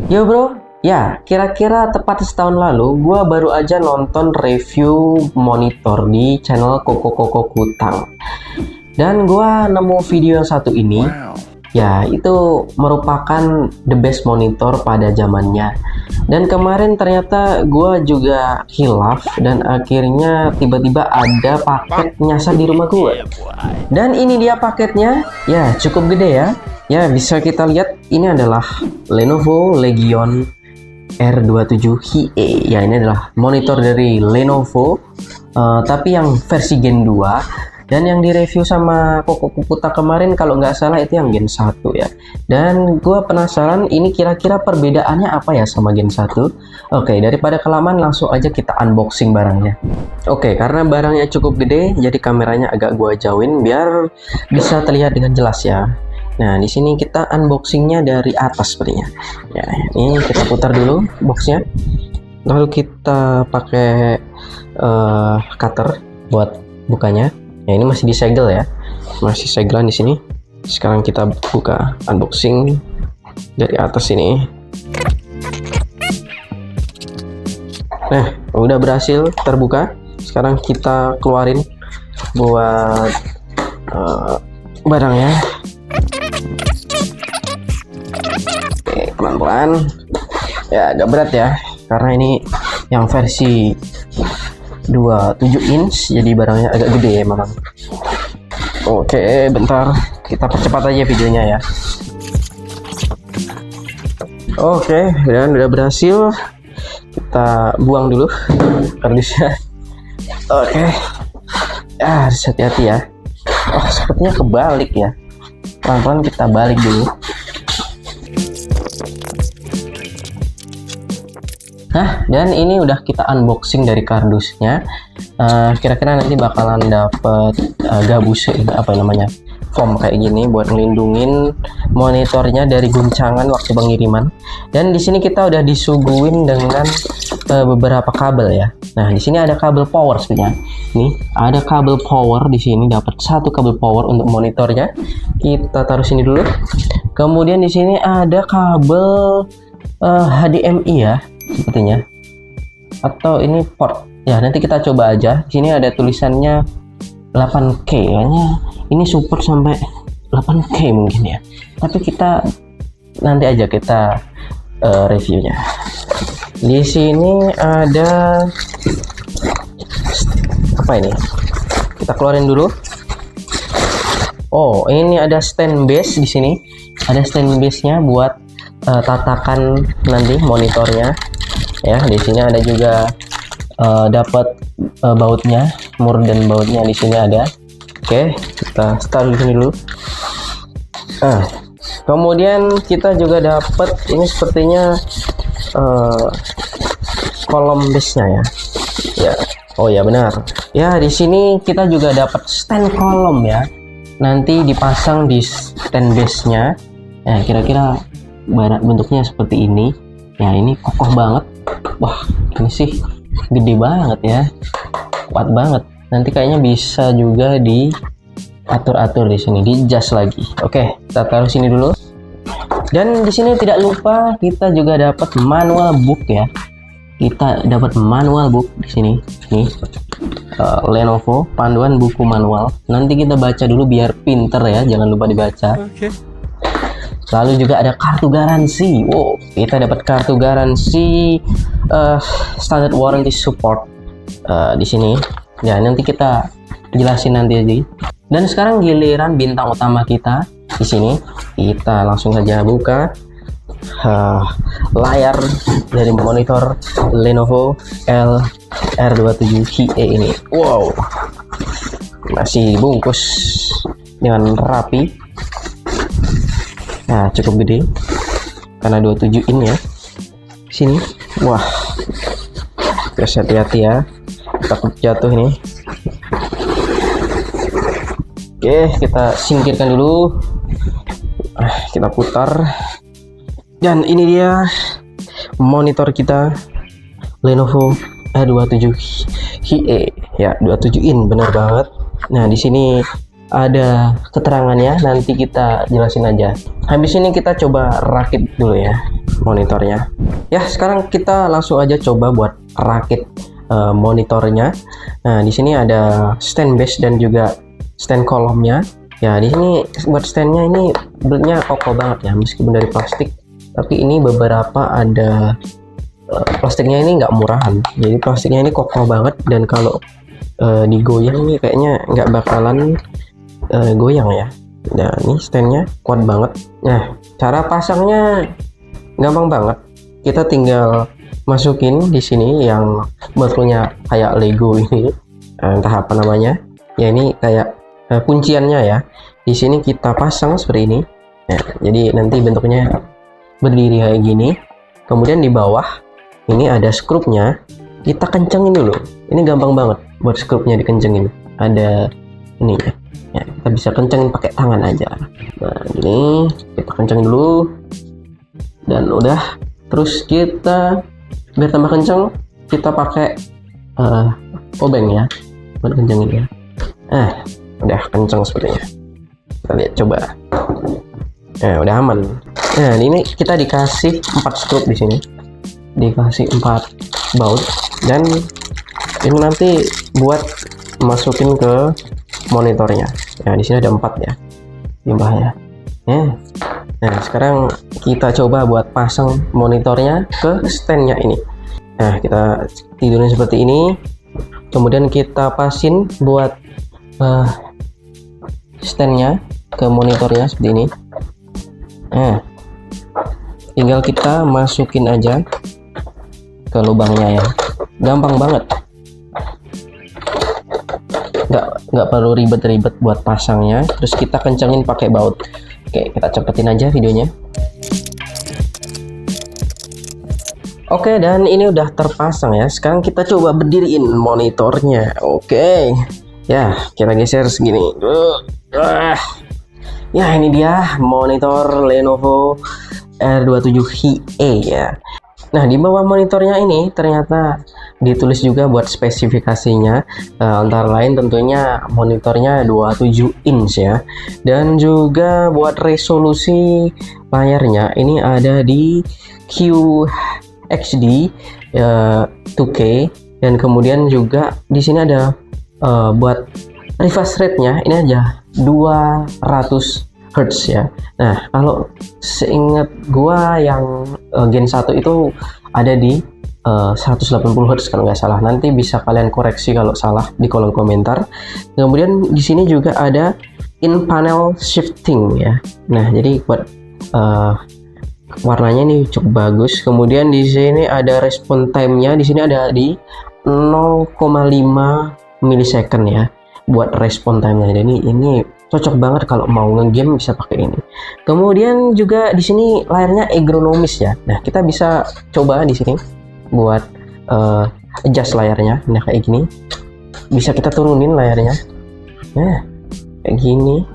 Yo bro, ya kira-kira tepat setahun lalu gua baru aja nonton review monitor di channel Koko Koko Kutang. Dan gua nemu video yang satu ini. Ya, itu merupakan the best monitor pada zamannya. Dan kemarin ternyata gua juga hilaf dan akhirnya tiba-tiba ada paket nyasar di rumah gua. Dan ini dia paketnya. Ya, cukup gede ya. Ya, bisa kita lihat ini adalah Lenovo Legion R27 HE. Ya, ini adalah monitor dari Lenovo, tapi yang versi Gen 2. Dan yang direview sama Koko Kukuta kemarin kalau nggak salah itu yang Gen 1 ya. Dan gue penasaran ini kira-kira perbedaannya apa ya sama Gen 1. Oke, daripada kelamaan langsung aja kita unboxing barangnya. Oke, karena barangnya cukup gede jadi kameranya agak gue jauhin biar bisa terlihat dengan jelas ya. Nah, di sini kita unboxingnya dari atas sepertinya. Ya, ini kita putar dulu boxnya. Lalu kita pakai cutter buat bukanya. Ya, ini masih disegel ya, masih segelan di sini. Sekarang kita buka unboxing dari atas ini. Nah, udah berhasil terbuka. Sekarang kita keluarin buat barangnya. Oke, pelan-pelan. Ya, agak berat ya, karena ini yang versi 27 inch, jadi barangnya agak gede ya memang. Oke, bentar, kita percepat aja videonya ya. Oke, dan udah berhasil. Kita buang dulu kardusnya. Oke, ya harus hati-hati ya. Oh, sepertinya kebalik ya. Pelan-pelan kita balik dulu. Nah, dan ini udah kita unboxing dari kardusnya. Kira-kira nanti bakalan dapet gabus, apa namanya, foam kayak gini buat ngelindungin monitornya dari guncangan waktu pengiriman. Dan di sini kita udah disuguhin dengan beberapa kabel ya. Nah, di sini ada kabel power sebenarnya. Nih, ada kabel power di sini, dapat satu kabel power untuk monitornya. Kita taruh sini dulu. Kemudian di sini ada kabel HDMI ya, sepertinya, atau ini port ya, nanti kita coba aja. Di sini ada tulisannya 8K, kayaknya ini support sampai 8K mungkin ya, tapi kita nanti aja kita reviewnya. Di sini ada apa ini, kita keluarin dulu. Oh, ini ada stand base. Di sini ada stand base nya buat tatakan nanti monitornya ya. Di sini ada juga dapat bautnya, mur dan bautnya di sini ada. Oke, kita start di sini dulu. Kemudian kita juga dapat ini sepertinya kolom base-nya ya. Ya, oh ya benar. Ya, di sini kita juga dapat stand kolom ya. Nanti dipasang di stand base-nya. Nah, kira-kira bentuknya seperti ini. Ya, ini kokoh banget. Wah, ini sih gede banget ya, kuat banget. Nanti kayaknya bisa juga diatur-atur di sini, di-adjust lagi. Oke, kita taruh sini dulu. Dan di sini tidak lupa kita juga dapat manual book ya. Kita dapat manual book di sini. Nih, Lenovo panduan buku manual. Nanti kita baca dulu biar pinter ya, jangan lupa dibaca. Oke. Lalu juga ada kartu garansi. Wow, kita dapat kartu garansi standard warranty support di sini. Ya, nanti kita jelasin nanti aja. Dan sekarang giliran bintang utama kita di sini. Kita langsung saja buka layar dari monitor Lenovo R27 HE ini. Wow, masih dibungkus dengan rapi. Nah, cukup gede karena 27 in ya. Sini, wah, terus hati-hati ya, takut jatuh ini. Oke, kita singkirkan dulu. Kita putar. Dan ini dia monitor kita Lenovo R27 HE ya, 27 in, benar banget. Nah, di sini ada keterangannya, nanti kita jelasin aja. Habis ini kita coba rakit dulu ya monitornya. Ya, sekarang kita langsung aja coba buat rakit monitornya. Nah, di sini ada stand base dan juga stand kolomnya. Ya, di sini buat standnya ini buildnya kokoh banget ya, meskipun dari plastik, tapi ini beberapa ada plastiknya ini nggak murahan, jadi plastiknya ini kokoh banget, dan kalau digoyang nih kayaknya nggak bakalan goyang ya. Nah, ini standnya kuat banget. Nah, cara pasangnya gampang banget, kita tinggal masukin di sini yang bentuknya kayak Lego ini, entah apa namanya ya, ini kayak kunciannya ya. Di sini kita pasang seperti ini. Nah, jadi nanti bentuknya berdiri kayak gini. Kemudian di bawah ini ada skrupnya, kita kencengin dulu. Ini gampang banget buat skrupnya dikencengin. Ada ini ya, kita bisa kencengin pakai tangan aja. Nah, ini kita kenceng dulu, dan udah. Terus kita biar tambah kenceng, kita pakai obeng ya buat kencengin ya. Udah kenceng sepertinya. Kita lihat coba. Nah, udah aman. Nah, ini kita dikasih 4 skrup di sini. Dikasih 4 baut, dan ini nanti buat masukin ke monitornya. Nah, di sini ada 4 ya limbahnya. Nah, sekarang kita coba buat pasang monitornya ke standnya ini. Nah, kita tidurin seperti ini. Kemudian kita pasin buat standnya ke monitornya seperti ini. Nah, tinggal kita masukin aja ke lubangnya ya, gampang banget, nggak perlu ribet-ribet buat pasangnya. Terus kita kencengin pakai baut. Oke, kita cepetin aja videonya. Oke, dan ini udah terpasang ya. Sekarang kita coba berdiriin monitornya. Oke ya, kita geser segini. Ya, ini dia monitor Lenovo R27HE ya. Nah, di bawah monitornya ini ternyata ditulis juga buat spesifikasinya, antara lain tentunya monitornya 27 inch ya, dan juga buat resolusi layarnya ini ada di QHD 2K, dan kemudian juga di sini ada buat refresh rate-nya ini aja 200 Hz ya. Nah, kalau seingat gua yang Gen 1 itu ada di 180 Hz kalau nggak salah. Nanti bisa kalian koreksi kalau salah di kolom komentar. Kemudian di sini juga ada in panel shifting ya. Nah, jadi buat warnanya ini cukup bagus. Kemudian di sini ada respon time-nya, di sini ada di 0,5 milisecond ya buat respon time-nya. Jadi ini cocok banget kalau mau ngegame, bisa pakai ini. Kemudian juga di sini layarnya ergonomis ya. Nah, kita bisa coba di sini buat adjust layarnya. Nah, kayak gini. Bisa kita turunin layarnya. Nah, kayak gini.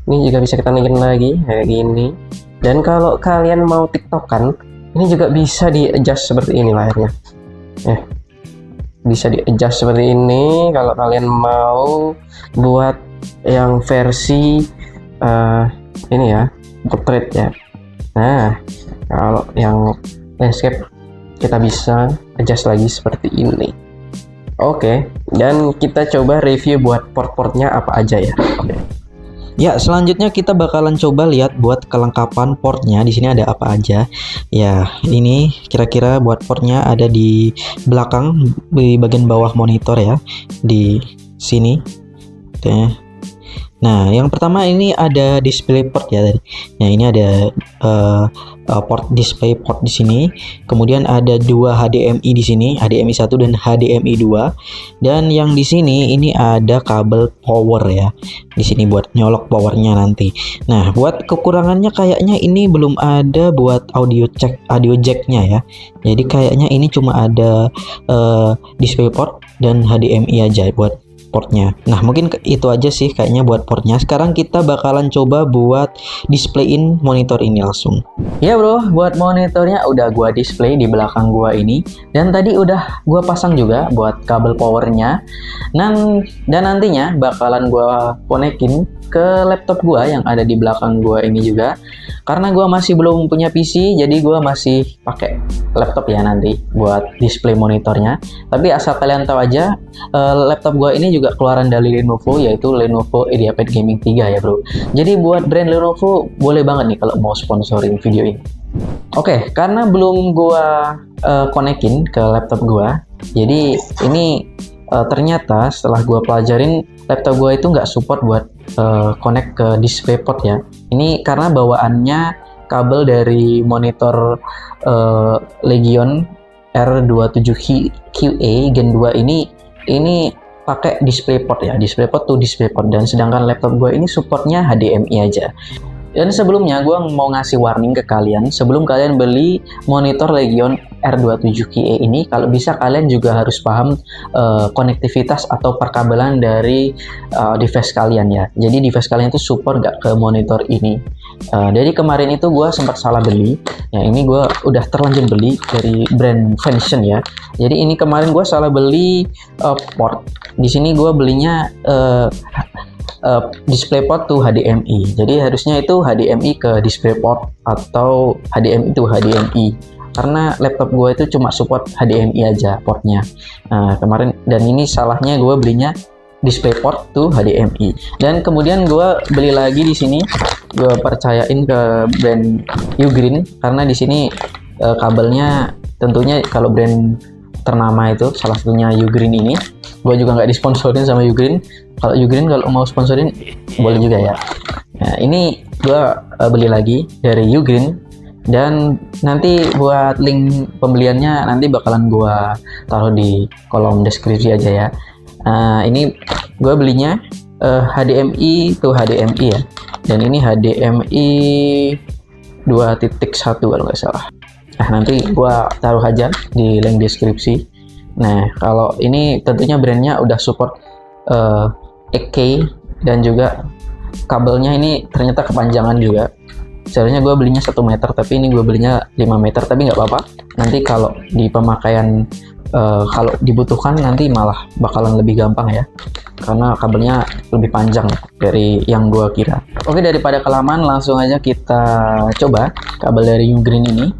Ini juga bisa kita naikin lagi kayak gini. Dan kalau kalian mau tiktokan, ini juga bisa di adjust seperti ini layarnya. Bisa di adjust seperti ini kalau kalian mau buat yang versi ini ya, portrait ya. Nah, kalau yang landscape kita bisa adjust lagi seperti ini. Oke, dan kita coba review buat port-portnya apa aja ya. Ya, selanjutnya kita bakalan coba lihat buat kelengkapan portnya. Di sini ada apa aja. Ya, ini kira-kira buat portnya ada di belakang, di bagian bawah monitor ya, di sini. Nah, yang pertama ini ada display port ya. Nah, ini ada port display port di sini. Kemudian ada dua HDMI di sini, HDMI 1 dan HDMI 2. Dan yang di sini ini ada kabel power ya. Di sini buat nyolok powernya nanti. Nah, buat kekurangannya kayaknya ini belum ada buat audio jacknya ya. Jadi kayaknya ini cuma ada display port dan HDMI aja buat portnya. Nah mungkin itu aja sih kayaknya buat portnya. Sekarang kita bakalan coba buat displayin monitor ini langsung. Ya bro, buat monitornya udah gua display di belakang gua ini, dan tadi udah gua pasang juga buat kabel powernya. Dan nantinya bakalan gua konekin ke laptop gua yang ada di belakang gua ini juga. Karena gua masih belum punya PC, jadi gua masih pakai laptop ya nanti buat display monitornya. Tapi asal kalian tahu aja, laptop gua ini juga keluaran dari Lenovo, yaitu Lenovo IdeaPad Gaming 3 ya bro. Jadi buat brand Lenovo boleh banget nih kalau mau sponsorin video ini. Oke, karena belum gua konekin ke laptop gua, jadi ini ternyata setelah gua pelajarin, laptop gua itu nggak support buat connect ke DisplayPort ya. Ini karena bawaannya kabel dari monitor Legion R27QA Gen 2 ini pakai DisplayPort ya, DisplayPort to DisplayPort, dan sedangkan laptop gue ini supportnya HDMI aja. Dan sebelumnya gue mau ngasih warning ke kalian, sebelum kalian beli monitor Legion R27QA ini, kalau bisa kalian juga harus paham konektivitas atau perkabelan dari device kalian ya. Jadi device kalian itu support gak ke monitor ini. Jadi kemarin itu gue sempat salah beli. Ya ini gue udah terlanjur beli dari brand Vention ya. Jadi ini kemarin gue salah beli port. Di sini gue belinya DisplayPort to HDMI. Jadi harusnya itu HDMI ke DisplayPort atau HDMI to HDMI. Karena laptop gue itu cuma support HDMI aja portnya. Kemarin, dan ini salahnya gue belinya DisplayPort to HDMI. Dan kemudian gue beli lagi di sini. Gue percayain ke brand Ugreen karena di sini kabelnya tentunya kalau brand ternama itu salah satunya Ugreen ini. Gue juga nggak disponsorin sama Ugreen. Kalau Ugreen kalau mau sponsorin boleh juga ya. Nah, ini gue beli lagi dari Ugreen, dan nanti buat link pembeliannya nanti bakalan gue taruh di kolom deskripsi aja ya. Ini gue belinya HDMI to HDMI ya, dan ini HDMI 2.1 kalau nggak salah. Nah nanti gue taruh aja di link deskripsi. Nah kalau ini tentunya brandnya udah support 8K, dan juga kabelnya ini ternyata kepanjangan juga. Sebenarnya gue belinya 1 meter, tapi ini gue belinya 5 meter, tapi nggak apa-apa. Nanti kalau di pemakaian kalau dibutuhkan nanti malah bakalan lebih gampang ya, karena kabelnya lebih panjang dari yang gua kira. Oke, daripada kelamaan langsung aja kita coba kabel dari Ugreen ini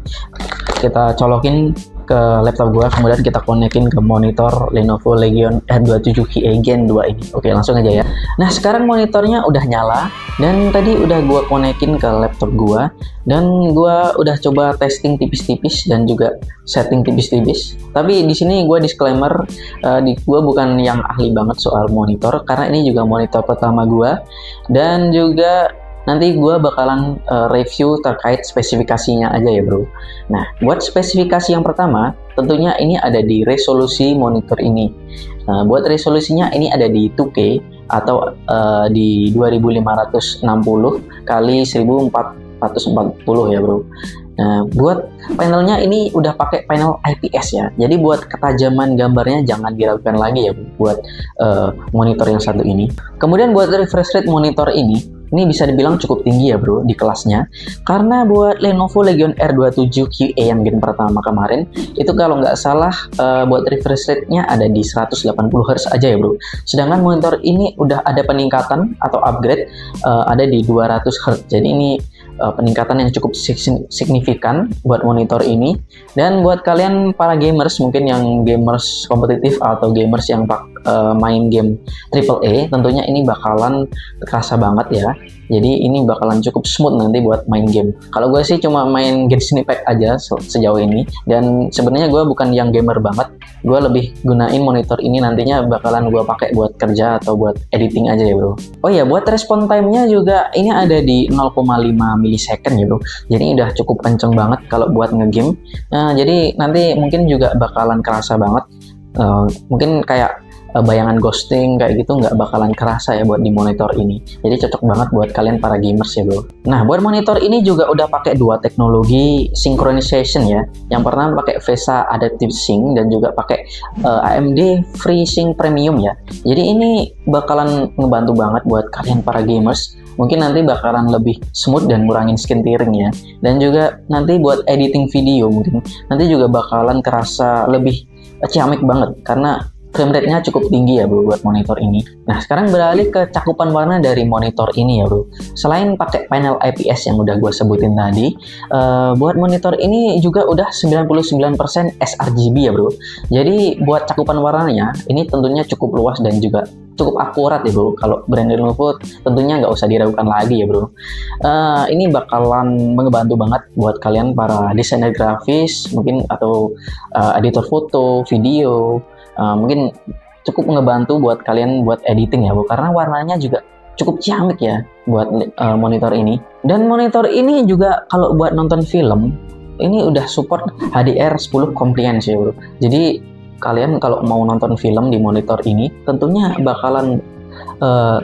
kita colokin ke laptop gua, kemudian kita konekin ke monitor Lenovo Legion R27QA Gen 2 ini. Oke, langsung aja ya. Nah, sekarang monitornya udah nyala, dan tadi udah gua konekin ke laptop gua, dan gua udah coba testing tipis-tipis dan juga setting tipis-tipis. Tapi di sini gua disclaimer, gua bukan yang ahli banget soal monitor, karena ini juga monitor pertama gua, dan juga nanti gue bakalan review terkait spesifikasinya aja ya bro. Nah, buat spesifikasi yang pertama, tentunya ini ada di resolusi monitor ini. Buat resolusinya ini ada di 2K atau di 2560 kali 1440 ya bro. Nah, buat panelnya ini udah pakai panel IPS ya. Jadi buat ketajaman gambarnya jangan diragukan lagi ya buat monitor yang satu ini. Kemudian buat refresh rate monitor ini bisa dibilang cukup tinggi ya bro di kelasnya, karena buat Lenovo Legion R27QA yang gen pertama kemarin itu kalau nggak salah buat refresh rate-nya ada di 180 Hz aja ya bro. Sedangkan monitor ini udah ada peningkatan atau upgrade ada di 200 Hz. Jadi ini peningkatan yang cukup signifikan buat monitor ini. Dan buat kalian para gamers, mungkin yang gamers kompetitif atau gamers yang main game AAA, tentunya ini bakalan kerasa banget ya. Jadi ini bakalan cukup smooth nanti buat main game. Kalau gue sih cuma main Genshin Impact aja sejauh ini, dan sebenarnya gue bukan yang gamer banget. Gue lebih gunain monitor ini nantinya bakalan gue pakai buat kerja atau buat editing aja ya bro. Oh ya, buat respon time-nya juga ini ada di 0,5 milisecond ya bro. Jadi udah cukup kenceng banget kalau buat ngegame. Nah, jadi nanti mungkin juga bakalan kerasa banget. Mungkin kayak bayangan ghosting kayak gitu nggak bakalan kerasa ya buat di monitor ini. Jadi cocok banget buat kalian para gamers ya bro. Nah buat monitor ini juga udah pakai dua teknologi synchronization ya. Yang pertama pakai VESA Adaptive Sync dan juga pakai AMD FreeSync Premium ya. Jadi ini bakalan ngebantu banget buat kalian para gamers. Mungkin nanti bakalan lebih smooth dan ngurangin skin tearing ya. Dan juga nanti buat editing video mungkin nanti juga bakalan kerasa lebih ciamik banget karena frame rate-nya cukup tinggi ya bro buat monitor ini. Nah sekarang beralih ke cakupan warna dari monitor ini ya bro. Selain pakai panel IPS yang udah gue sebutin tadi, buat monitor ini juga udah 99% sRGB ya bro. Jadi buat cakupan warnanya ini tentunya cukup luas dan juga cukup akurat ya bro. Kalau brand Lenovo tentunya nggak usah diragukan lagi ya bro. Ini bakalan membantu banget buat kalian para desainer grafis mungkin atau editor foto, video. Mungkin cukup ngebantu buat kalian buat editing ya bro, karena warnanya juga cukup ciamik ya buat monitor ini. Dan monitor ini juga kalau buat nonton film ini udah support HDR10 compliance ya bro. Jadi kalian kalau mau nonton film di monitor ini tentunya bakalan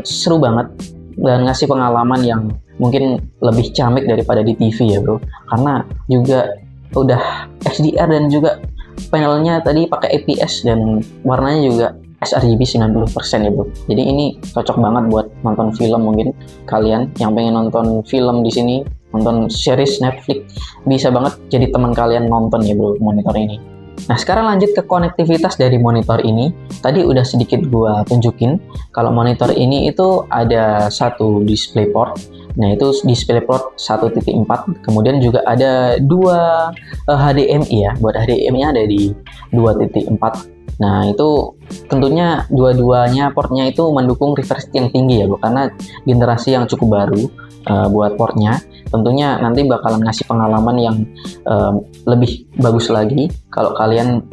seru banget dan ngasih pengalaman yang mungkin lebih ciamik daripada di TV ya bro, karena juga udah HDR dan juga panelnya tadi pakai IPS dan warnanya juga sRGB 90% ya bro. Jadi ini cocok banget buat nonton film. Mungkin kalian yang pengen nonton film di sini, nonton series Netflix, bisa banget jadi teman kalian nonton ya bro monitor ini. Nah sekarang lanjut ke konektivitas dari monitor ini. Tadi udah sedikit gua tunjukin kalau monitor ini itu ada satu DisplayPort. Nah itu DisplayPort 1.4, kemudian juga ada dua HDMI ya. Buat HDMI-nya ada di 2.4. Nah itu tentunya dua-duanya portnya itu mendukung refresh yang tinggi ya bro, karena generasi yang cukup baru buat portnya. Tentunya nanti bakalan ngasih pengalaman yang lebih bagus lagi kalau kalian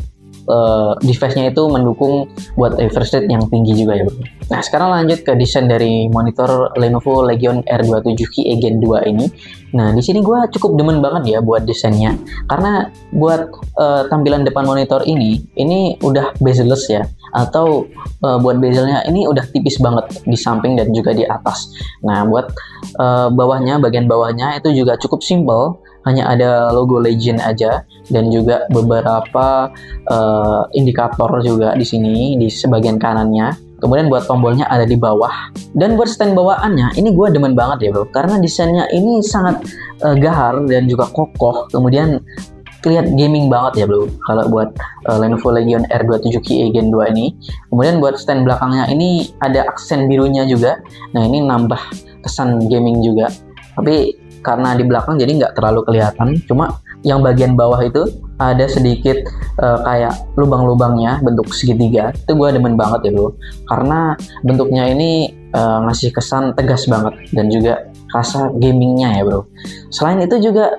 device-nya itu mendukung buat refresh rate yang tinggi juga ya bro. Nah sekarang lanjut ke desain dari monitor Lenovo Legion R27 Gen 2 ini. Nah di sini gue cukup demen banget ya buat desainnya, karena buat tampilan depan monitor ini udah bezel-less ya, atau buat bezelnya ini udah tipis banget di samping dan juga di atas. Nah buat bagian bawahnya itu juga cukup simple, hanya ada logo Legion aja dan juga beberapa indikator juga di sini di sebagian kanannya. Kemudian buat tombolnya ada di bawah. Dan buat stand bawaannya ini gue demen banget ya bro, karena desainnya ini sangat gahar dan juga kokoh. Kemudian terlihat gaming banget ya bro kalau buat Lenovo Legion R27 Gen 2 ini. Kemudian buat stand belakangnya ini ada aksen birunya juga. Nah ini nambah kesan gaming juga, tapi karena di belakang jadi nggak terlalu kelihatan. Cuma yang bagian bawah itu ada sedikit kayak lubang-lubangnya bentuk segitiga. Itu gue demen banget ya bro, karena bentuknya ini ngasih kesan tegas banget dan juga rasa gamingnya ya bro. Selain itu juga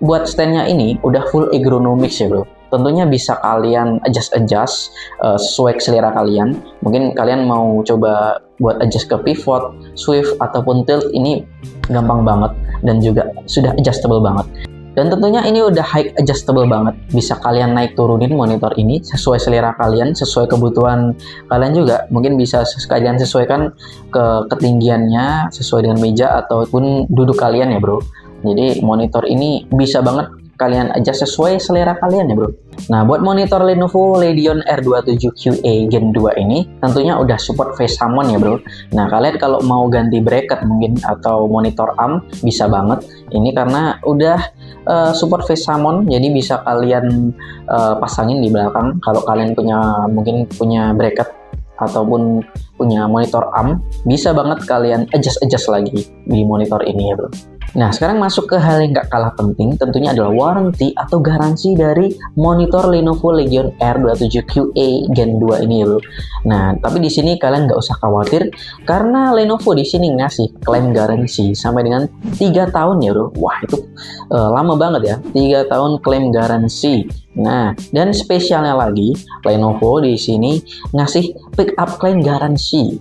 buat standnya ini udah full ergonomics ya bro. Tentunya bisa kalian adjust sesuai selera kalian. Mungkin kalian mau coba buat adjust ke pivot, swift ataupun tilt, ini gampang banget dan juga sudah adjustable banget. Dan tentunya ini udah high adjustable banget, bisa kalian naik turunin monitor ini sesuai selera kalian, sesuai kebutuhan kalian juga. Mungkin bisa kalian sesuaikan ke ketinggiannya sesuai dengan meja ataupun duduk kalian ya bro. Jadi monitor ini bisa banget kalian adjust sesuai selera kalian ya bro. Nah buat monitor Lenovo Legion R27 Gen 2 ini tentunya udah support face summon ya bro. Nah kalian kalau mau ganti bracket mungkin atau monitor arm bisa banget ini, karena udah support face summon. Jadi bisa kalian pasangin di belakang kalau kalian mungkin punya bracket ataupun punya monitor arm, bisa banget kalian adjust lagi di monitor ini ya bro. Nah sekarang masuk ke hal yang gak kalah penting, tentunya adalah warranty atau garansi dari monitor Lenovo Legion R27 Gen 2 ini ya bro. Nah tapi di sini kalian gak usah khawatir, karena Lenovo di sini ngasih klaim garansi sampai dengan 3 tahun ya bro. Wah itu lama banget ya, 3 tahun klaim garansi. Nah dan spesialnya lagi Lenovo di sini ngasih pick up klaim garansi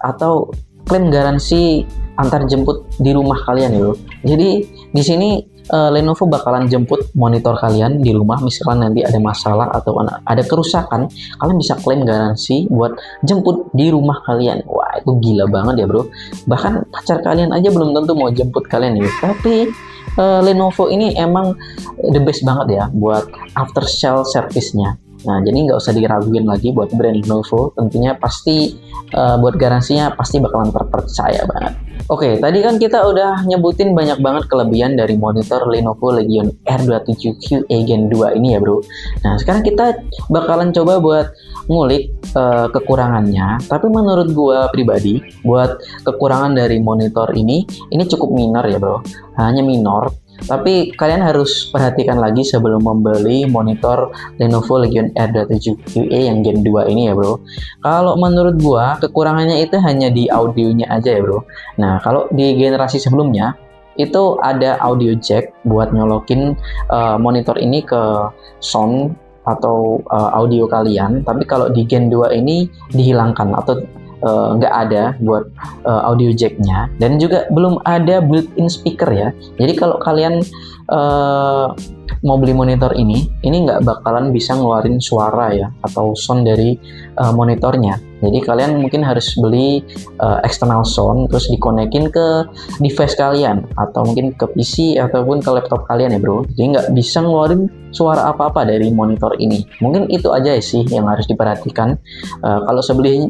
atau klaim garansi antar jemput di rumah kalian ya bro. Jadi di sini Lenovo bakalan jemput monitor kalian di rumah. Misalkan nanti ada masalah atau ada kerusakan, kalian bisa klaim garansi buat jemput di rumah kalian. Wah, itu gila banget ya bro. Bahkan pacar kalian aja belum tentu mau jemput kalian ya. Tapi Lenovo ini emang the best banget ya buat after sale service-nya. Nah, jadi nggak usah diraguin lagi buat brand Lenovo. Tentunya pasti buat garansinya pasti bakalan terpercaya banget. Oke, tadi kan kita udah nyebutin banyak banget kelebihan dari monitor Lenovo Legion R27 QA Gen 2 ini ya bro. Nah, sekarang kita bakalan coba buat ngulik kekurangannya. Tapi menurut gua pribadi, buat kekurangan dari monitor ini cukup minor ya bro. Hanya minor. Tapi kalian harus perhatikan lagi sebelum membeli monitor Lenovo Legion R27 QA yang Gen 2 ini ya bro. Kalau menurut gua kekurangannya itu hanya di audionya aja ya bro. Nah, kalau di generasi sebelumnya itu ada audio jack buat nyolokin monitor ini ke sound atau audio kalian. Tapi kalau di Gen 2 ini dihilangkan atau nggak ada buat audio jacknya, dan juga belum ada built-in speaker ya. Jadi kalau kalian mau beli monitor ini nggak bakalan bisa ngeluarin suara ya atau sound dari monitornya. Jadi kalian mungkin harus beli external sound terus dikonekin ke device kalian atau mungkin ke PC ataupun ke laptop kalian ya bro. Jadi nggak bisa ngeluarin suara apa-apa dari monitor ini. Mungkin itu aja sih yang harus diperhatikan. Kalau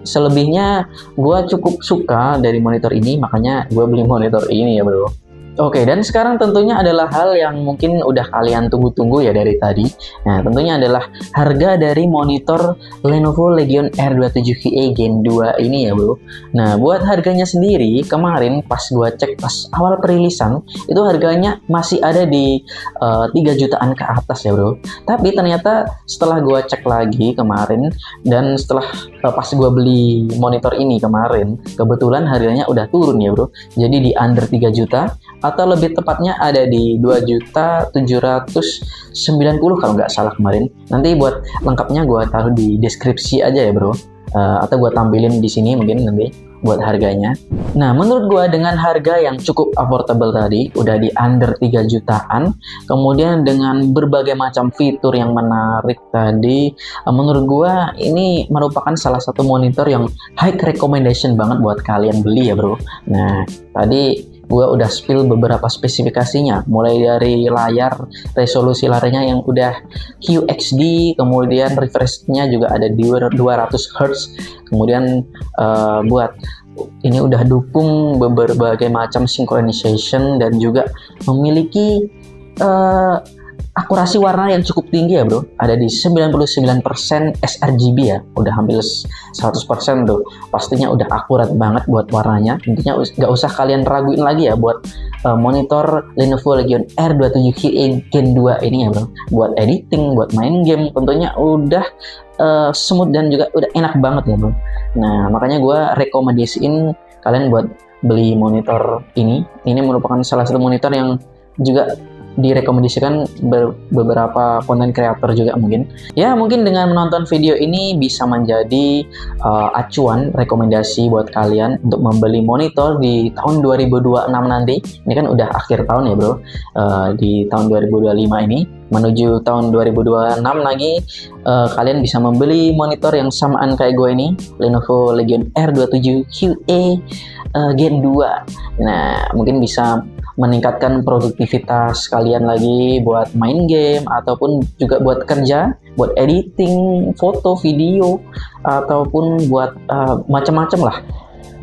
selebihnya gue cukup suka dari monitor ini, makanya gue beli monitor ini ya bro. Oke, dan sekarang tentunya adalah hal yang mungkin udah kalian tunggu-tunggu ya dari tadi. Nah, tentunya adalah harga dari monitor Lenovo Legion R27 QA Gen 2 ini ya bro. Nah, buat harganya sendiri, kemarin pas gua cek pas awal perilisan, itu harganya masih ada di 3 jutaan ke atas ya bro. Tapi ternyata setelah gua cek lagi kemarin, dan setelah pas gua beli monitor ini kemarin, kebetulan harganya udah turun ya bro. Jadi di under 3 juta, atau lebih tepatnya ada di 2.790.000 kalau nggak salah kemarin. Nanti buat lengkapnya gue taruh di deskripsi aja ya bro, atau gue tampilin di sini mungkin nanti buat harganya. Nah, menurut gue dengan harga yang cukup affordable tadi, udah di under 3 jutaan, kemudian dengan berbagai macam fitur yang menarik tadi, menurut gue ini merupakan salah satu monitor yang high recommendation banget buat kalian beli ya bro. Nah, tadi gue udah spill beberapa spesifikasinya, mulai dari layar, resolusi layarnya yang udah QHD, kemudian refresh-nya juga ada di 200 Hz, kemudian buat ini udah dukung berbagai macam synchronization dan juga memiliki akurasi warna yang cukup tinggi ya bro, ada di 99% sRGB ya, udah hampir 100% tuh, pastinya udah akurat banget buat warnanya. Intinya nggak usah kalian raguin lagi ya buat monitor Lenovo Legion R27 QA Gen 2 ini ya bro. Buat editing, buat main game, tentunya udah smooth dan juga udah enak banget ya bro. Nah, makanya gue rekomendasiin kalian buat beli monitor ini merupakan salah satu monitor yang juga direkomendasikan beberapa konten kreator juga mungkin. Ya, mungkin dengan menonton video ini bisa menjadi acuan rekomendasi buat kalian untuk membeli monitor di tahun 2026 nanti. Ini kan udah akhir tahun ya bro, di tahun 2025 ini menuju tahun 2026 lagi, kalian bisa membeli monitor yang samaan kayak gue ini, Lenovo Legion R27 QA Gen 2. Nah, mungkin bisa meningkatkan produktivitas kalian lagi buat main game ataupun juga buat kerja, buat editing foto, video, ataupun buat macam-macam lah.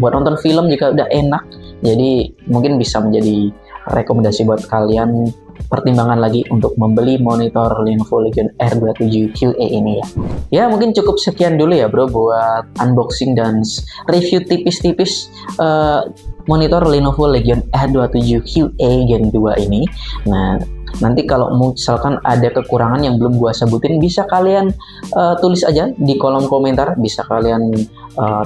Buat nonton film juga udah enak. Jadi mungkin bisa menjadi rekomendasi buat kalian, pertimbangan lagi untuk membeli monitor Lenovo Legion R27 QA ini ya. Ya, mungkin cukup sekian dulu ya bro buat unboxing dan review tipis-tipis monitor Lenovo Legion R27 QA Gen 2 ini. Nah, nanti kalau misalkan ada kekurangan yang belum gua sebutin, bisa kalian tulis aja di kolom komentar, bisa kalian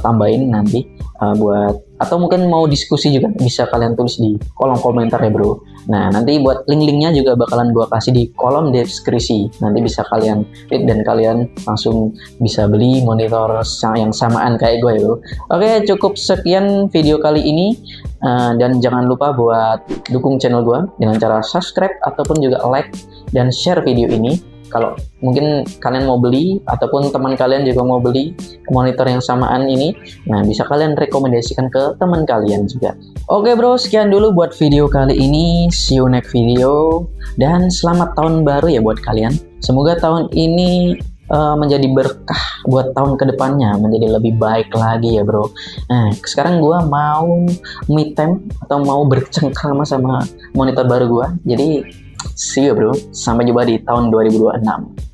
tambahin nanti buat, atau mungkin mau diskusi juga bisa kalian tulis di kolom komentar ya bro. Nah, nanti buat link-linknya juga bakalan gua kasih di kolom deskripsi. Nanti bisa kalian klik dan kalian langsung bisa beli monitor yang samaan kayak gue ya bro. Oke, cukup sekian video kali ini. Dan jangan lupa buat dukung channel gue dengan cara subscribe ataupun juga like dan share video ini. Kalau mungkin kalian mau beli ataupun teman kalian juga mau beli monitor yang samaan ini, nah bisa kalian rekomendasikan ke teman kalian juga. Oke bro, sekian dulu buat video kali ini. See you next video dan selamat tahun baru ya buat kalian. Semoga tahun ini menjadi berkah buat tahun kedepannya, menjadi lebih baik lagi ya bro. Nah sekarang gua mau me time atau mau bercengkrama sama monitor baru gua. Jadi see you bro, sampai jumpa di tahun 2026.